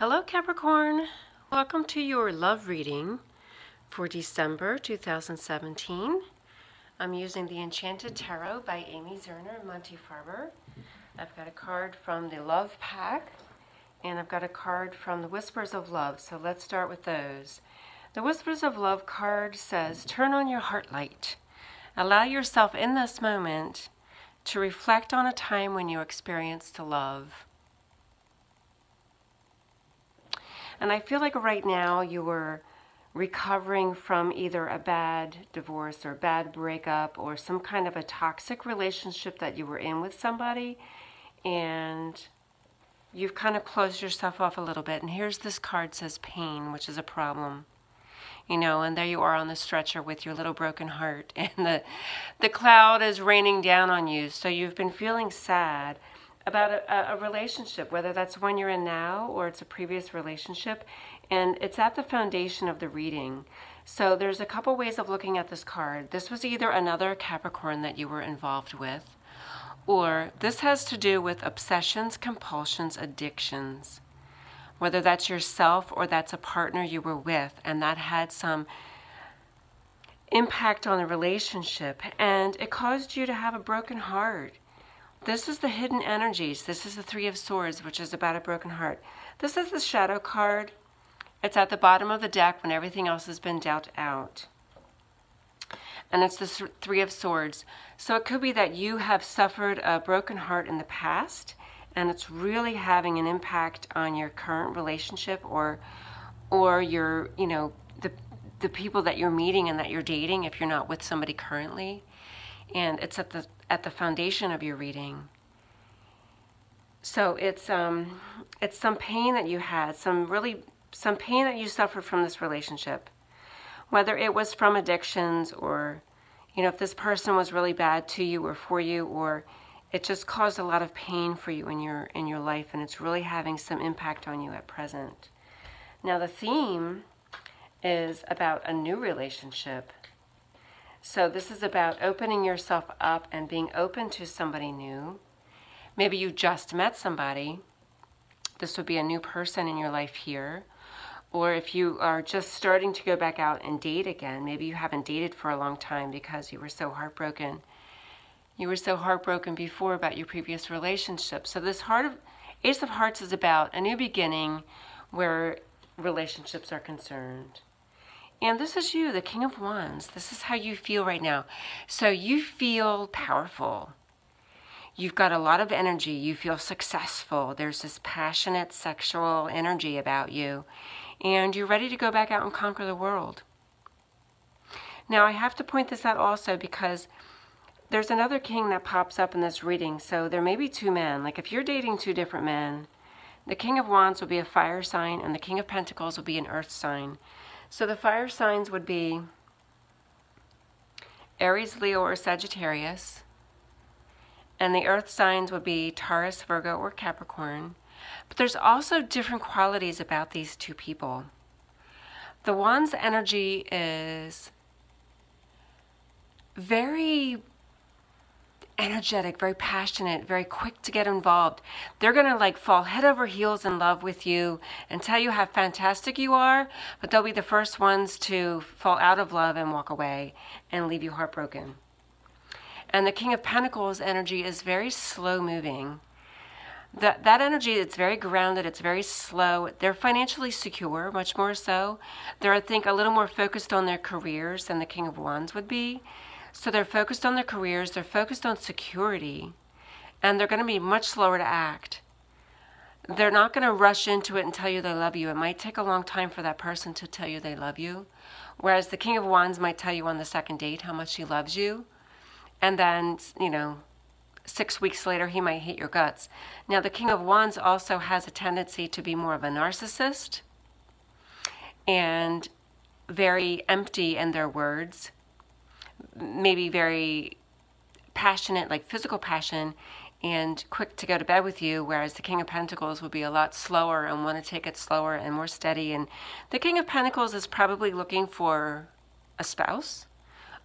Hello Capricorn, welcome to your love reading for December 2017. I'm using the Enchanted Tarot by Amy Zerner and Monty Farber. I've got a card from the Love Pack and I've got a card from the Whispers of Love, so let's start with those. The Whispers of Love card says, turn on your heart light. Allow yourself in this moment to reflect on a time when you experienced love. And I feel like right now you were recovering from either a bad divorce or bad breakup or some kind of a toxic relationship that you were in with somebody, and you've kind of closed yourself off a little bit. And here's this card says pain, which is a problem. You know, and there you are on the stretcher with your little broken heart, and the cloud is raining down on you. So you've been feeling sad about a relationship, whether that's one you're in now or it's a previous relationship, and it's at the foundation of the reading. So there's a couple ways of looking at this card. This was either another Capricorn that you were involved with, or this has to do with obsessions, compulsions, addictions, whether that's yourself or that's a partner you were with and that had some impact on the relationship and it caused you to have a broken heart. This is the hidden energies. This is the Three of Swords, which is about a broken heart. This is the Shadow card. It's at the bottom of the deck when everything else has been dealt out. And it's the Three of Swords. So it could be that you have suffered a broken heart in the past, and it's really having an impact on your current relationship or your, you know, the people that you're meeting and that you're dating if you're not with somebody currently. And it's at the foundation of your reading. So it's some pain that you had, some pain that you suffered from this relationship, whether it was from addictions or, you know, if this person was really bad to you or for you, or it just caused a lot of pain for you in your life, and it's really having some impact on you at present. Now the theme is about a new relationship. So this is about opening yourself up and being open to somebody new. Maybe you just met somebody. This would be a new person in your life here. Or if you are just starting to go back out and date again, maybe you haven't dated for a long time because you were so heartbroken. You were so heartbroken before about your previous relationship. So this Ace of Hearts is about a new beginning where relationships are concerned. And this is you, the King of Wands. This is how you feel right now. So you feel powerful. You've got a lot of energy. You feel successful. There's this passionate sexual energy about you. And you're ready to go back out and conquer the world. Now, I have to point this out also because there's another king that pops up in this reading. So there may be two men. Like if you're dating two different men, the King of Wands will be a fire sign and the King of Pentacles will be an earth sign. So the fire signs would be Aries, Leo, or Sagittarius. And the earth signs would be Taurus, Virgo, or Capricorn. But there's also different qualities about these two people. The Wands energy is very energetic, very passionate, very quick to get involved. They're going to like fall head over heels in love with you and tell you how fantastic you are, but they'll be the first ones to fall out of love and walk away and leave you heartbroken. And the King of Pentacles energy is very slow moving. That energy, it's very grounded, it's very slow. They're financially secure, much more so. They're, I think, a little more focused on their careers than the King of Wands would be. So they're focused on their careers, they're focused on security, and they're going to be much slower to act. They're not going to rush into it and tell you they love you. It might take a long time for that person to tell you they love you, whereas the King of Wands might tell you on the second date how much he loves you, and then, you know, 6 weeks later he might hate your guts. Now the King of Wands also has a tendency to be more of a narcissist and very empty in their words. Maybe very passionate, like physical passion, and quick to go to bed with you, whereas the King of Pentacles will be a lot slower and want to take it slower and more steady. And the King of Pentacles is probably looking for a spouse,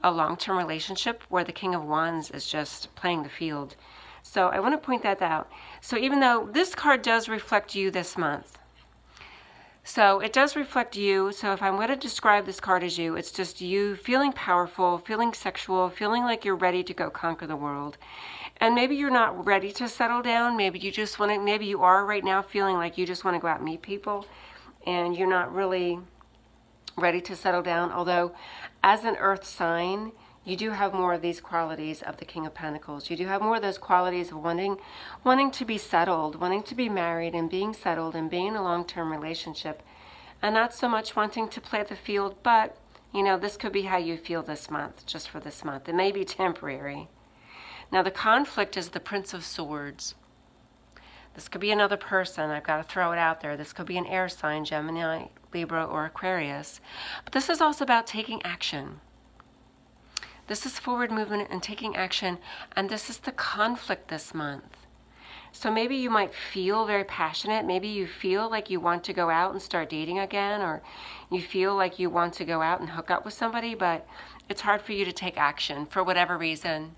a long-term relationship, where the King of Wands is just playing the field. So I want to point that out. So even though this card does reflect you this month, So it does reflect you. So if I'm going to describe this card as you, it's just you feeling powerful, feeling sexual, feeling like you're ready to go conquer the world. And maybe you're not ready to settle down. Maybe you just want to, maybe you are right now feeling like you just want to go out and meet people and you're not really ready to settle down. Although as an earth sign, you do have more of these qualities of the King of Pentacles. You do have more of those qualities of wanting to be settled, wanting to be married and being settled and being in a long-term relationship. And not so much wanting to play the field, but, you know, this could be how you feel this month, just for this month. It may be temporary. Now, the conflict is the Prince of Swords. This could be another person. I've got to throw it out there. This could be an air sign, Gemini, Libra, or Aquarius. But this is also about taking action. This is forward movement and taking action, and this is the conflict this month. So maybe you might feel very passionate. Maybe you feel like you want to go out and start dating again, or you feel like you want to go out and hook up with somebody, but it's hard for you to take action for whatever reason.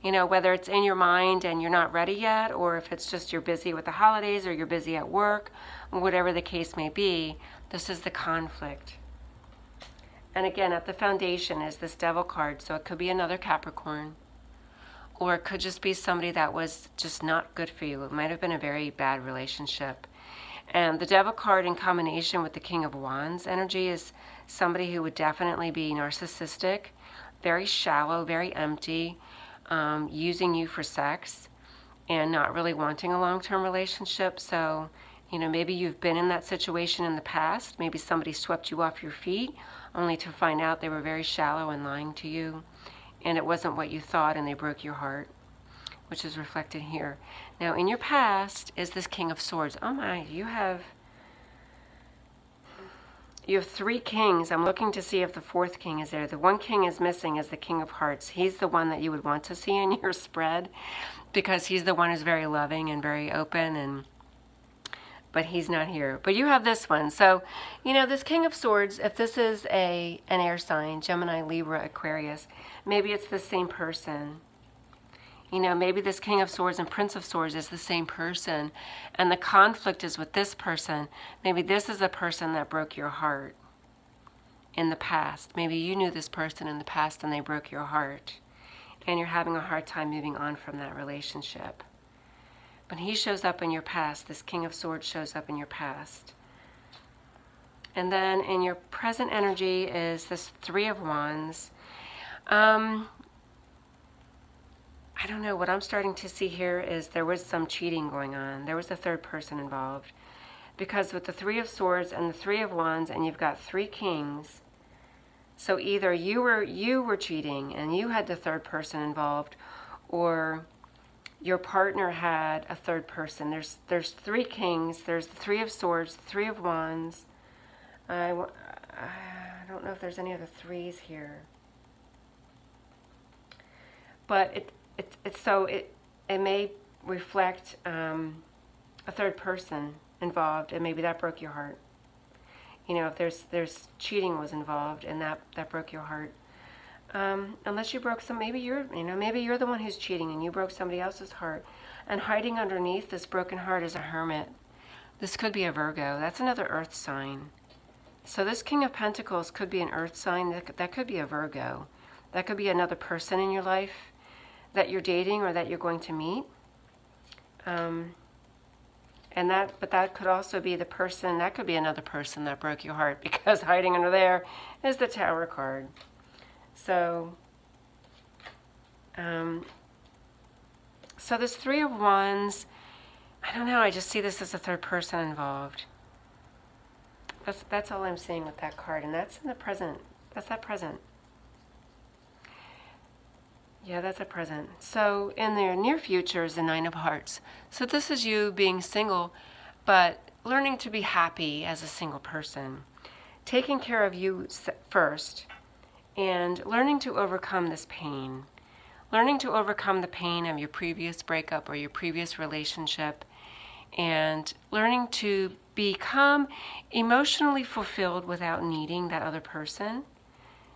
You know, whether it's in your mind and you're not ready yet, or if it's just you're busy with the holidays or you're busy at work, or whatever the case may be, this is the conflict. And again, at the foundation is this Devil card, so it could be another Capricorn, or it could just be somebody that was just not good for you. It might have been a very bad relationship. And the Devil card in combination with the King of Wands energy is somebody who would definitely be narcissistic, very shallow, very empty, using you for sex, and not really wanting a long-term relationship. So, you know, maybe you've been in that situation in the past. Maybe somebody swept you off your feet, only to find out they were very shallow and lying to you, and it wasn't what you thought, and they broke your heart, which is reflected here. Now, in your past is this King of Swords. Oh my, you have 3 kings. I'm looking to see if the 4th king is there. The one king is missing is the King of Hearts. He's the one that you would want to see in your spread, because he's the one who's very loving and very open, but he's not here. But you have this one. So, you know, this King of Swords, if this is an air sign, Gemini, Libra, Aquarius, maybe it's the same person. You know, maybe this King of Swords and Prince of Swords is the same person, and the conflict is with this person. Maybe this is a person that broke your heart in the past. Maybe you knew this person in the past and they broke your heart, and you're having a hard time moving on from that relationship. But he shows up in your past. This King of Swords shows up in your past. And then in your present energy is this 3 of Wands. I don't know. What I'm starting to see here is there was some cheating going on. There was a third person involved. Because with the 3 of Swords and the 3 of Wands, and you've got 3 kings, so either you were cheating and you had the third person involved, or your partner had a third person. There's 3 kings. There's the 3 of Swords, the 3 of Wands. I don't know if there's any other 3s here. But it may reflect a third person involved, and maybe that broke your heart. You know, if there's cheating was involved, and that broke your heart. Unless you broke maybe you're the one who's cheating and you broke somebody else's heart. And hiding underneath this broken heart is a hermit. This could be a Virgo. That's another earth sign. So this King of Pentacles could be an earth sign. That could be a Virgo. That could be another person in your life that you're dating or that you're going to meet. But that could also be the person, that could be another person that broke your heart, because hiding under there is the Tower card. So, so this 3 of Wands, I don't know, I just see this as a third person involved. That's all I'm seeing with that card, and that's in the present. That's that present. Yeah, that's a present. So in the near future is the 9 of Hearts. So this is you being single, but learning to be happy as a single person. Taking care of you first, and learning to overcome this pain. Learning to overcome the pain of your previous breakup or your previous relationship, and learning to become emotionally fulfilled without needing that other person.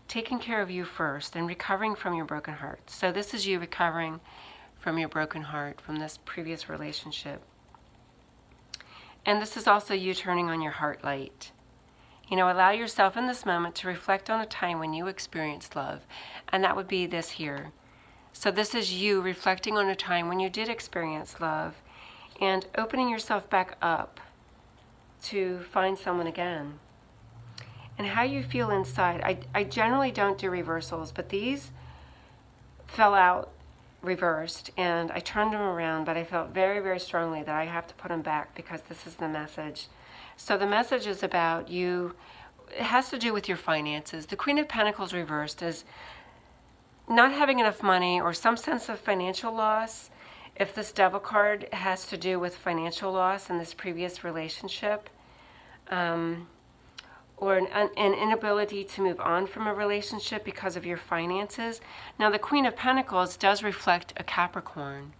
Taking care of you first and recovering from your broken heart. So this is you recovering from your broken heart, from this previous relationship. And this is also you turning on your heart light. You know, allow yourself in this moment to reflect on a time when you experienced love. And that would be this here. So this is you reflecting on a time when you did experience love and opening yourself back up to find someone again. And how you feel inside. I generally don't do reversals, but these fell out reversed, and I turned them around, but I felt very, very strongly that I have to put them back because this is the message. So the message is about you. It has to do with your finances. The Queen of Pentacles reversed is not having enough money or some sense of financial loss. If this Devil card has to do with financial loss in this previous relationship, or an inability to move on from a relationship because of your finances. Now, the Queen of Pentacles does reflect a Capricorn.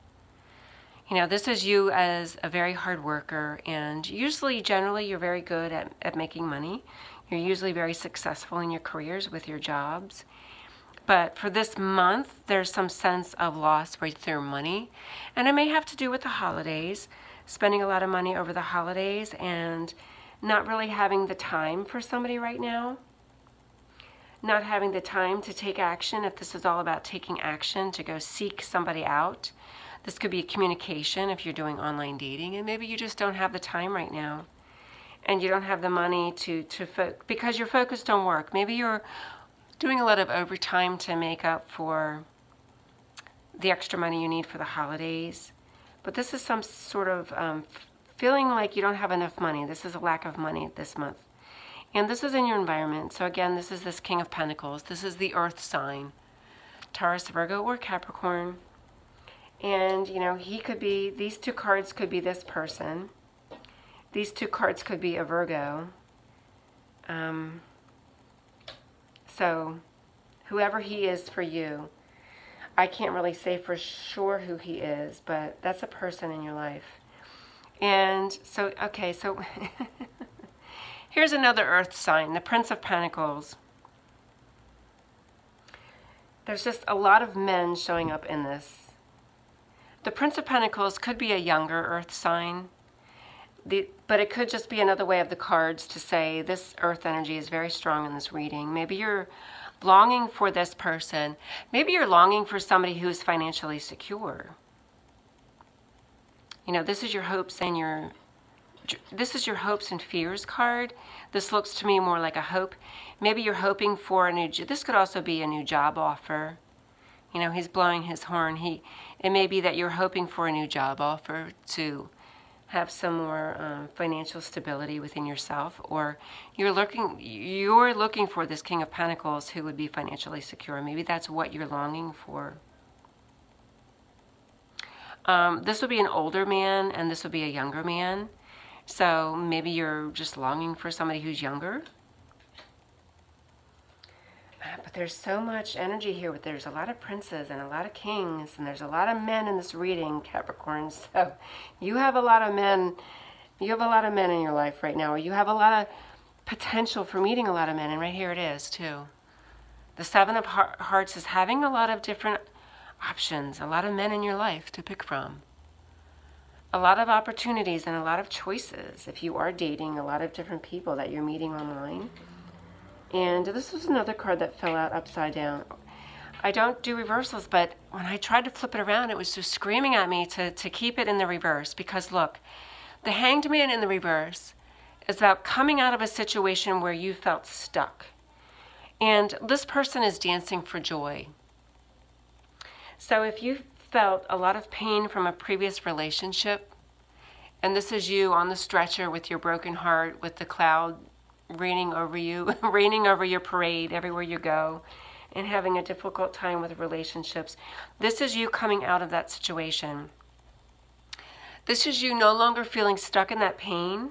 You know, this is you as a very hard worker, and usually, generally, you're very good at making money. You're usually very successful in your careers with your jobs. But for this month, there's some sense of loss with your money. And it may have to do with the holidays, spending a lot of money over the holidays and not really having the time for somebody right now. Not having the time to take action, if this is all about taking action, to go seek somebody out. This could be a communication if you're doing online dating, and maybe you just don't have the time right now. And you don't have the money because you're focused on work. Maybe you're doing a lot of overtime to make up for the extra money you need for the holidays. But this is some sort of feeling like you don't have enough money. This is a lack of money this month. And this is in your environment. So again, this is this King of Pentacles. This is the earth sign. Taurus, Virgo, or Capricorn. And, you know, he could be, these two cards could be this person. These two cards could be a Virgo. So, whoever he is for you, I can't really say for sure who he is, but that's a person in your life. And so, okay, so here's another earth sign, the Prince of Pentacles. There's just a lot of men showing up in this. The Prince of Pentacles could be a younger earth sign, but it could just be another way of the cards to say this earth energy is very strong in this reading. Maybe you're longing for this person. Maybe you're longing for somebody who's financially secure. You know, this is your hopes and fears card. This looks to me more like a hope. Maybe you're hoping for this could also be a new job offer. You know, he's blowing his horn. It may be that you're hoping for a new job offer to have some more financial stability within yourself, or you're looking for this King of Pentacles who would be financially secure. Maybe that's what you're longing for. This would be an older man, and this would be a younger man. So maybe you're just longing for somebody who's younger. But there's so much energy here. There's a lot of princes and a lot of kings, and there's a lot of men in this reading, Capricorn. So you have a lot of men. You have a lot of men in your life right now. Or you have a lot of potential for meeting a lot of men, and right here it is too. The Seven of Hearts is having a lot of different options, a lot of men in your life to pick from. A lot of opportunities and a lot of choices if you are dating a lot of different people that you're meeting online. And this was another card that fell out upside down. I don't do reversals, but when I tried to flip it around, it was just screaming at me to keep it in the reverse. Because look, the Hanged Man in the reverse is about coming out of a situation where you felt stuck. And this person is dancing for joy. So if you felt a lot of pain from a previous relationship, and this is you on the stretcher with your broken heart, with the cloud raining over you, raining over your parade everywhere you go, and having a difficult time with relationships, this is you coming out of that situation. This is you no longer feeling stuck in that pain,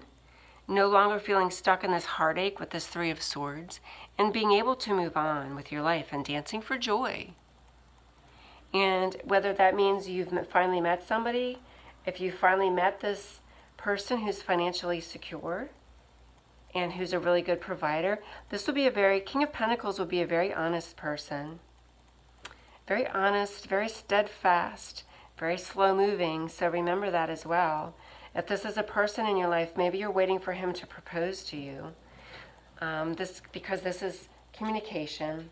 no longer feeling stuck in this heartache with this Three of Swords, and being able to move on with your life and dancing for joy. And whether that means you've finally met somebody, if you finally met this person who's financially secure and who's a really good provider, this will be King of Pentacles will be a very honest person. Very honest, very steadfast, very slow moving, so remember that as well. If this is a person in your life, maybe you're waiting for him to propose to you. Because this is communication.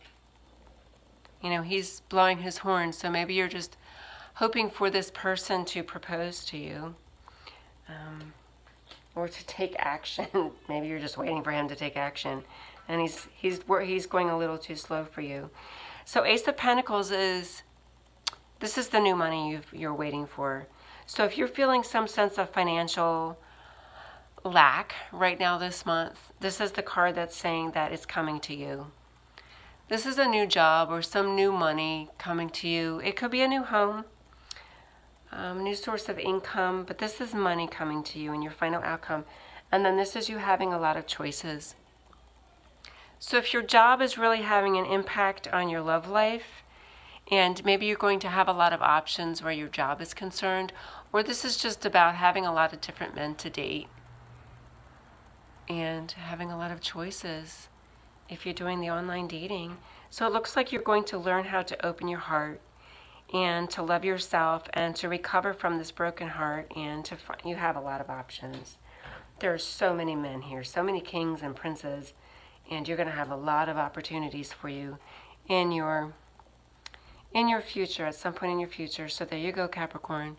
You know, he's blowing his horn, so maybe you're just hoping for this person to propose to you. Or to take action. Maybe you're just waiting for him to take action, and he's going a little too slow for you. So Ace of Pentacles this is the new money you're waiting for. So if you're feeling some sense of financial lack right now this month, this is the card that's saying that it's coming to you. This is a new job or some new money coming to you. It could be a new home. New source of income, but this is money coming to you and your final outcome. And then this is you having a lot of choices. So if your job is really having an impact on your love life, and maybe you're going to have a lot of options where your job is concerned, or this is just about having a lot of different men to date and having a lot of choices if you're doing the online dating. So it looks like you're going to learn how to open your heart and to love yourself and to recover from this broken heart, and you have a lot of options. There are so many men here, so many kings and princes, and you're going to have a lot of opportunities for you in your future, at some point in your future. So there you go, Capricorn.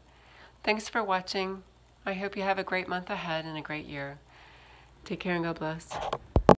Thanks for watching. I hope you have a great month ahead and a great year. Take care and God bless.